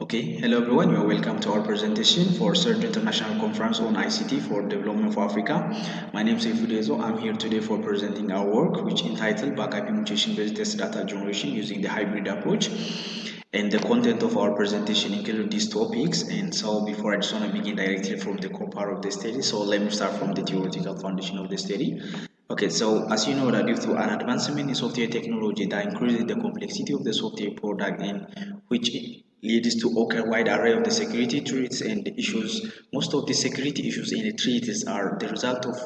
Okay, hello everyone. You are welcome to our presentation for third international conference on ICT for development for Africa. My name is Ifudezo. I'm here today for presenting our work, which entitled BackIP mutation-based test data generation using the hybrid approach. And the content of our presentation include these topics. And so, before I just want to begin directly from the core part of the study, so let me start from the theoretical foundation of the study. Okay, so as you know that due to an advancement in software technology that increases the complexity of the software product and which leads to a wide array of the security threats and issues. Most of the security issues in the threats are the result of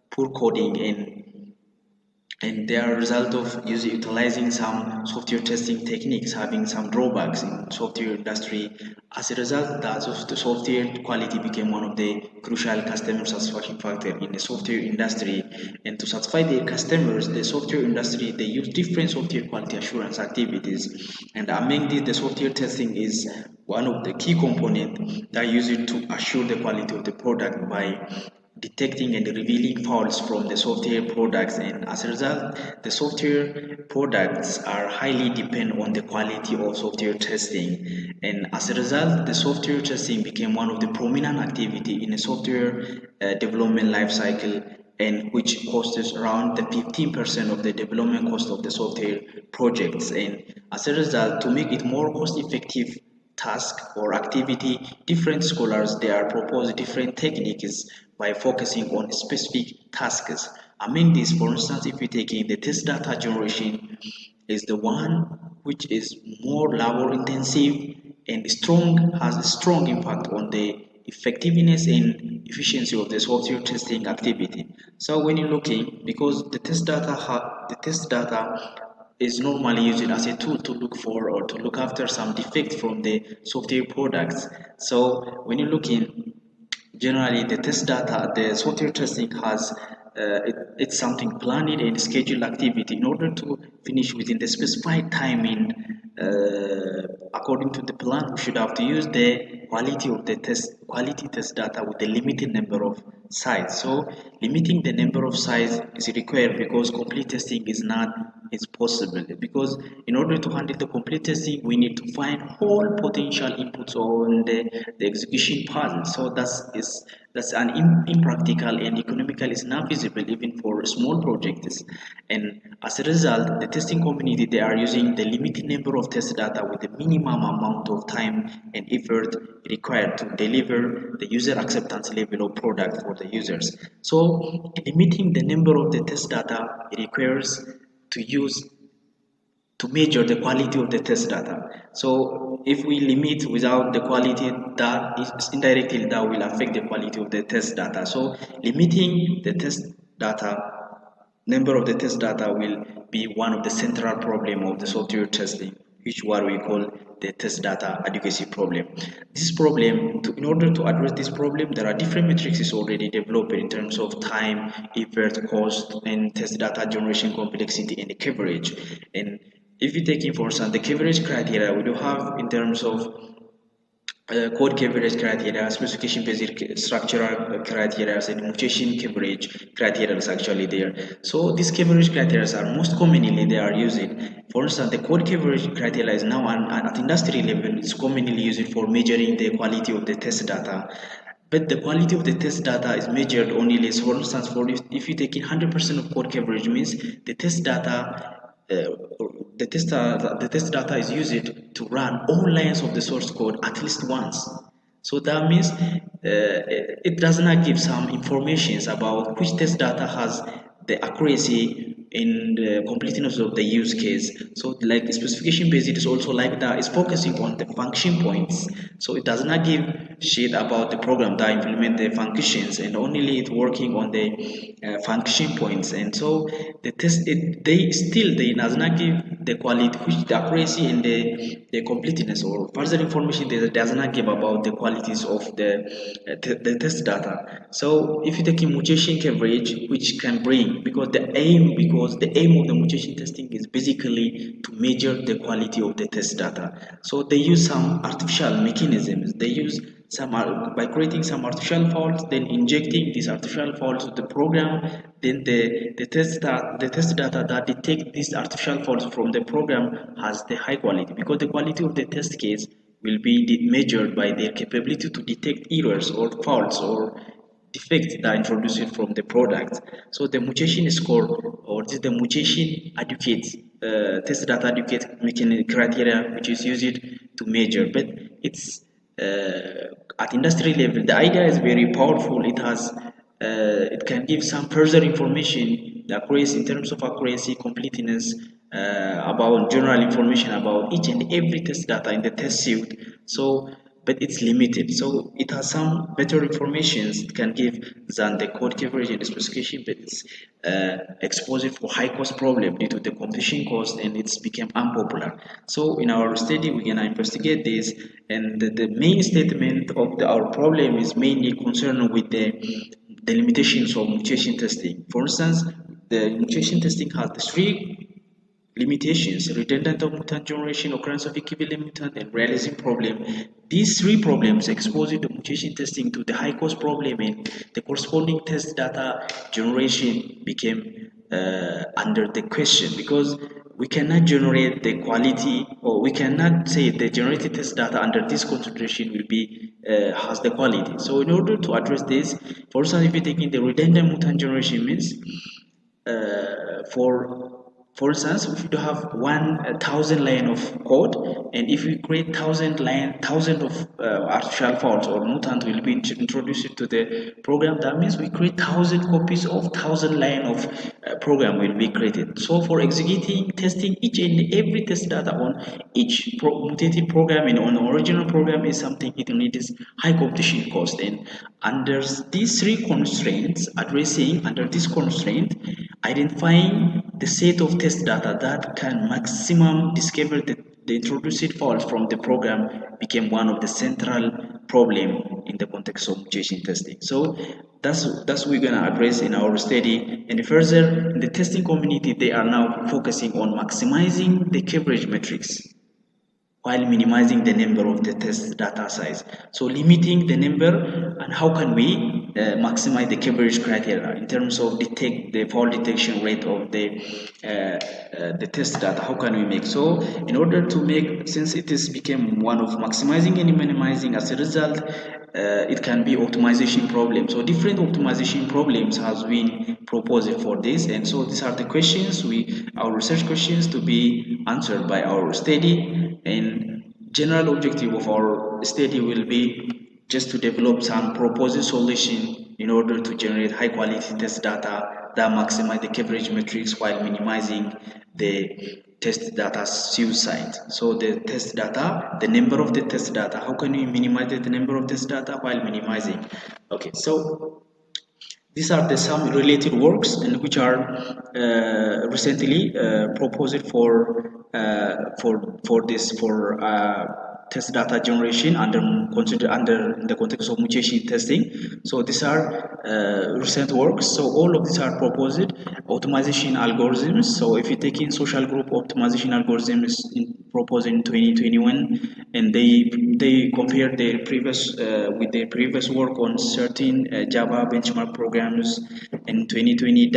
poor coding and they are a result of utilizing some software testing techniques having some drawbacks in software industry. As a result, the software quality became one of the crucial customer satisfaction factor in the software industry. And to satisfy their customers, the software industry they use different software quality assurance activities. And among these, the software testing is one of the key components that use it to assure the quality of the product by detecting and revealing faults from the software products, and as a result the software products are highly dependent on the quality of software testing, and as a result the software testing became one of the prominent activity in the software development life cycle, and which costs around the 15% of the development cost of the software projects. And as a result, to make it more cost effective task or activity, different scholars they are propose different techniques by focusing on specific tasks. Among these, for instance, if we take in the test data generation is the one which is more labor intensive and strong has a strong impact on the effectiveness and efficiency of the software testing activity. So when you're looking, because the test data is normally used as a tool to look for or to look after some defect from the software products. So when you're looking, generally the software testing has it's something planned and scheduled activity in order to finish within the specified timing. According to the plan, we should have to use the quality test data with a limited number of sites. So limiting the number of sites is required because complete testing is not is possible, because in order to handle the complete testing we need to find all potential inputs on the execution path. So that's an impractical and economical is not feasible even for small projects. And as a result, the testing community they are using the limited number of test data with the minimum amount of time and effort required to deliver the user acceptance level of product for the users. So limiting the number of the test data requires to use to measure the quality of the test data. So if we limit without the quality, that is indirectly that will affect the quality of the test data. So limiting the test data, number of the test data will be one of the central problem of the software testing, which what we call the test data adequacy problem. This problem, in order to address this problem, there are different metrics already developed in terms of time, effort, cost, and test data generation complexity and coverage. And if you take in for instance the coverage criteria, we do have in terms of code coverage criteria, specification based structural criteria, and mutation coverage criteria is actually there. So these coverage criteria are most commonly they are using. For instance, the code coverage criteria is now at industry level is commonly used for measuring the quality of the test data. But the quality of the test data is measured only less. For instance, if you take in 100% of code coverage means the test data uh, the test data is used to run all lines of the source code at least once. So that means it does not give some informations about which test data has the accuracy in the completeness of the use case. So like the specification based, it is also like that. It's focusing on the function points. So it does not give shit about the program that implement the functions, and only it working on the function points. And so the test they does not give the quality, which the accuracy and the completeness or further information that does not give about the qualities of the test data. So if you take a mutation coverage, which can bring, because the aim of the mutation testing is basically to measure the quality of the test data. So they use some artificial mechanisms. They use by creating some artificial faults, then injecting these artificial faults to the program, then the test data that detect these artificial faults from the program has the high quality, because the quality of the test case will be measured by their capability to detect errors or faults or defects that are introduced from the product. So the mutation score, or this is the mutation adequate test data adequate mechanical criteria, which is used to measure. But it's at industry level, the idea is very powerful. It can give some further information, the accuracy in terms of accuracy, completeness, about general information about each and every test data in the test suite. So, but it's limited. So it has some better information it can give than the code coverage and the specification, but it's exposed for high cost problem due to the competition cost, and it's become unpopular. So in our study, we're gonna investigate this, and the main statement of our problem is mainly concerned with the limitations of mutation testing. For instance, the mutation testing has the three limitations: redundant or mutant generation, occurrence of equivalent mutant, and realism problem. These three problems expose the mutation testing to the high cost problem, and the corresponding test data generation became under the question, because we cannot generate the quality, or we cannot say the generated test data under this consideration will be has the quality. So in order to address this, for instance, if you're taking the redundant mutant generation means for instance, if you have 1,000 line of code, and if we create thousand of artificial faults or mutant will be introduced to the program, that means we create 1,000 copies of 1,000 line of program will be created. So for executing, testing each and every test data on each mutated program and on original program is something it needs high competition cost. And under these three constraints, addressing under this constraint, identifying the set of test data that can maximum discover the introduced faults from the program became one of the central problem in the context of mutation testing. So that's we're gonna address in our study. And further, in the testing community, they are now focusing on maximizing the coverage metrics while minimizing the number of the test data size. So limiting the number, and how can we maximize the coverage criteria in terms of detect the fault detection rate of the test data. How can we make? So in order to make, since it is became one of maximizing and minimizing, as a result, it can be optimization problem. So different optimization problems has been proposed for this, and so these are the questions our research questions to be answered by our study. And general objective of our study will be just to develop some proposed solution in order to generate high quality test data that maximize the coverage metrics while minimizing the test data suicide. So the test data, the number of the test data, how can we minimize the number of test data while minimizing? Okay, so these are the some related works and which are recently proposed for test data generation under the context of mutation testing. So these are recent works. So all of these are proposed optimization algorithms. So if you take in social group optimization algorithms proposed in 2021, and they compare their previous with their previous work on certain Java benchmark programs in 2020.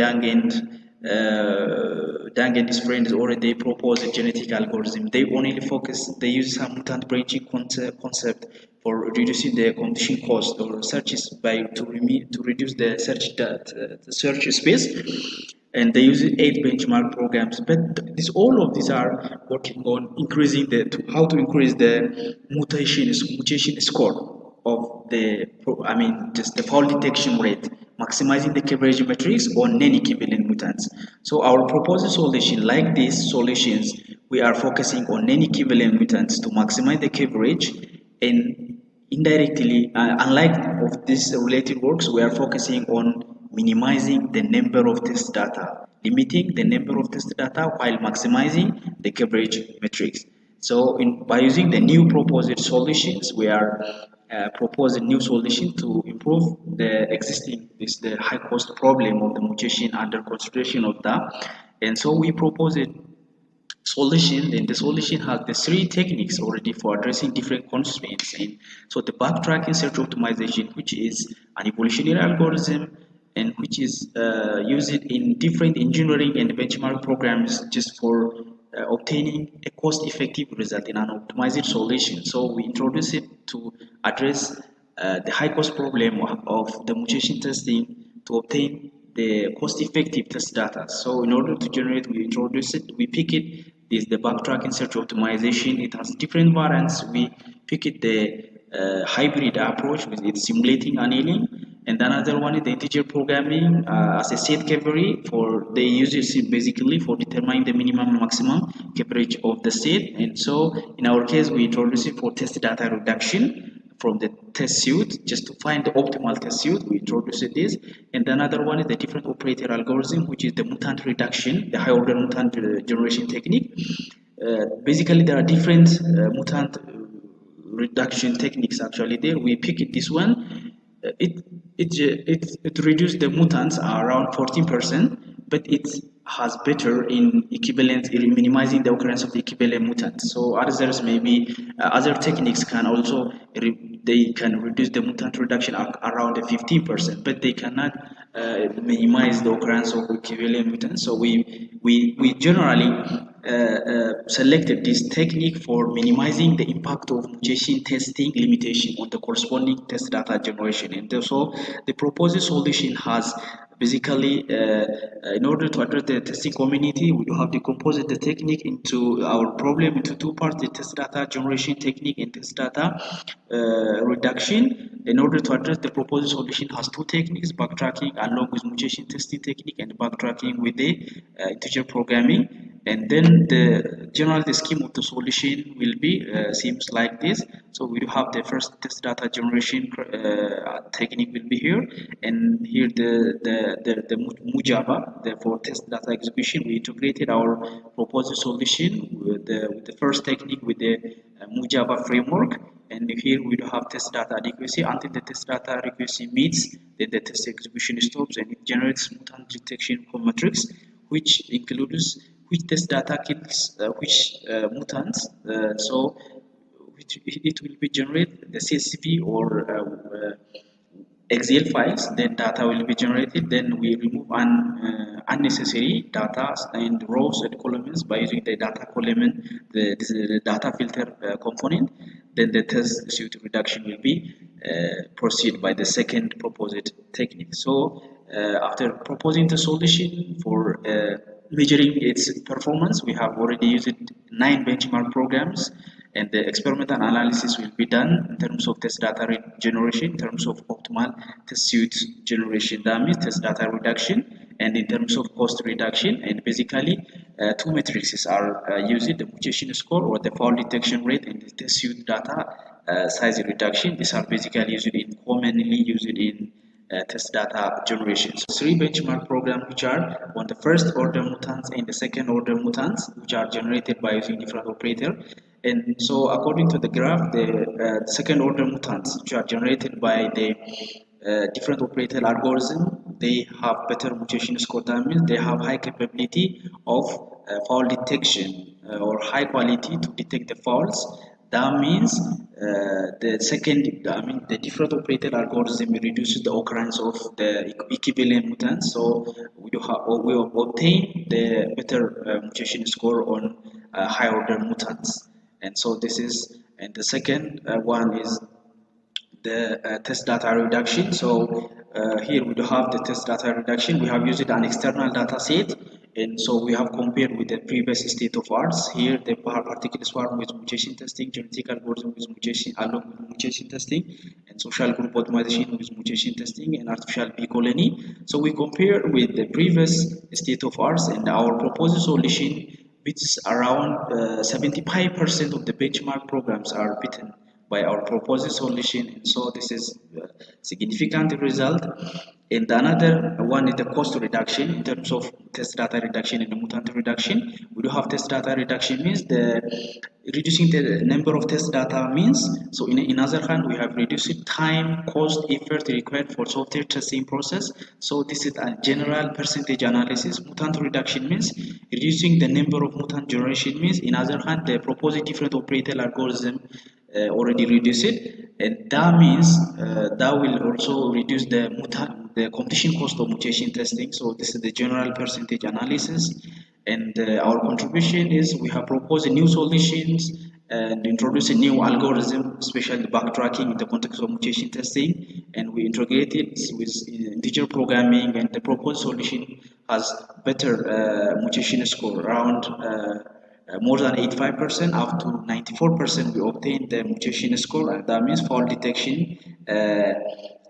Dang and his friends already proposed a genetic algorithm. They only focus, they use some mutant branching concept for reducing the condition cost or searches by to reduce the search space, and they use 8 benchmark programs. But all of these are working on increasing how to increase the mutation score of just the fault detection rate, maximizing the coverage metrics on non-equivalent mutants. So our proposed solution, like these solutions, we are focusing on non-equivalent mutants to maximize the coverage, and indirectly, unlike of these related works, we are focusing on minimizing the number of test data, limiting the number of test data while maximizing the coverage metrics. So by using the new proposed solutions, we are proposing new solution to improve the high cost problem of the mutation under consideration of that. And so we propose a solution, and the solution has the 3 techniques already for addressing different constraints. And so the backtracking search optimization, which is an evolutionary algorithm, and which is used in different engineering and benchmark programs just for obtaining a cost-effective result in an optimized solution. So we introduce it to address the high cost problem of the mutation testing to obtain the cost-effective test data. So in order to generate, we introduce it, we pick it. This is the backtracking search optimization. It has different variants. We pick it the hybrid approach with it simulating annealing, and another one is the integer programming as a set category for they use it basically for determining the minimum and maximum coverage of the set. And so in our case we introduce it for test data reduction from the test suite just to find the optimal test suite. We introduce this, and another one is the different operator algorithm, which is the mutant reduction, the high order mutant generation technique. Basically there are different mutant reduction techniques actually there. We pick it this one. It reduced the mutants around 14%, but it has better in equivalent in minimizing the occurrence of the equivalent mutants. So others maybe other techniques can also they can reduce the mutant reduction around 15%, but they cannot minimize the occurrence of equivalent mutants. So we generally selected this technique for minimizing the impact of mutation testing limitation on the corresponding test data generation. And so the proposed solution has basically in order to address the testing community, we have decomposed the technique into our problem into two parts: the test data generation technique and test data reduction. In order to address the proposed solution has two techniques: backtracking along with mutation testing technique and backtracking with the integer programming. And then the scheme of the solution will be seems like this. So we have the first test data generation technique will be here, and here the Mujaba, for test data execution. We integrated our proposed solution with the first technique with the Mujaba framework, and here we have test data adequacy. Until the test data adequacy meets, then the test execution stops and it generates mutant detection matrix, which includes which test data kills which mutants. So it will be generate the CSV or Excel files, then data will be generated. Then we remove unnecessary data and rows and columns by using the data column, the data filter component. Then the test suite reduction will be proceed by the second proposed technique. So after proposing the solution for measuring its performance, we have already used 9 benchmark programs, and the experimental analysis will be done in terms of test data generation, in terms of optimal test suite generation, that means test data reduction, and in terms of cost reduction. And basically two matrices are used: the mutation score or the fault detection rate, and the test suite data size reduction. These are basically commonly used in test data generation. So 3 benchmark programs, which are on the first order mutants and the second order mutants, which are generated by using different operator. And so according to the graph, the second order mutants, which are generated by the different operator algorithm, they have better mutation score. That means they have high capability of fault detection or high quality to detect the faults. That means the different operator algorithm reduces the occurrence of the equivalent mutants. So we obtain the better mutation score on high order mutants. And so this is, and the second one is the test data reduction. So here we do have the test data reduction. We have used an external data set, and so we have compared with the previous state of arts. Here the particle swarm with mutation testing, genetic algorithm with mutation along with mutation testing, and social group optimization with mutation testing, and artificial bee colony. So we compare with the previous state of arts, and our proposed solution beats around 75% of the benchmark programs are beaten by our proposed solution. And so this is a significant result. And another one is the cost reduction in terms of test data reduction and the mutant reduction. We do have test data reduction means the reducing the number of test data means. So in other hand, we have reduced time, cost, effort required for software testing process. So this is a general percentage analysis. Mutant reduction means reducing the number of mutant generation means. In other hand, the proposed different operator algorithm already reduce it, and that means that will also reduce the completion cost of mutation testing. So this is the general percentage analysis. And our contribution is we have proposed new solutions and introduced a new algorithm, especially backtracking in the context of mutation testing, and we integrate it with integer programming, and the proposed solution has better mutation score around more than 85%, up to 94% we obtain the mutation score, and that means fault detection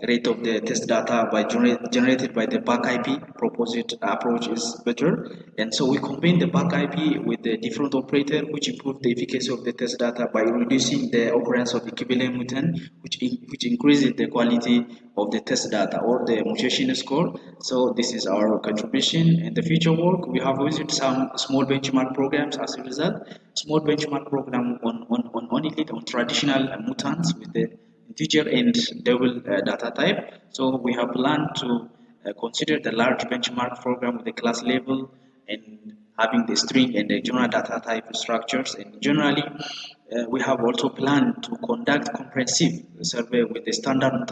rate of the test data by generated by the BackIP proposed approach is better. And so we combine the BackIP with the different operator, which improve the efficacy of the test data by reducing the occurrence of equivalent mutant, which increases the quality of the test data or the mutation score. So this is our contribution. In the future work, we have visited some small benchmark programs as a result. Small benchmark program on only on traditional mutants with the integer and double data type. So we have planned to consider the large benchmark program with the class level and having the string and the general data type structures. And generally, we have also planned to conduct comprehensive survey with the standard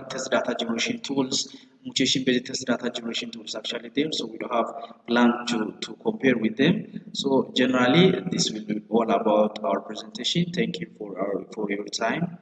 test data generation tools, mutation-based test data generation tools actually there. So we do have plan to compare with them. So generally, this will be all about our presentation. Thank you for your time.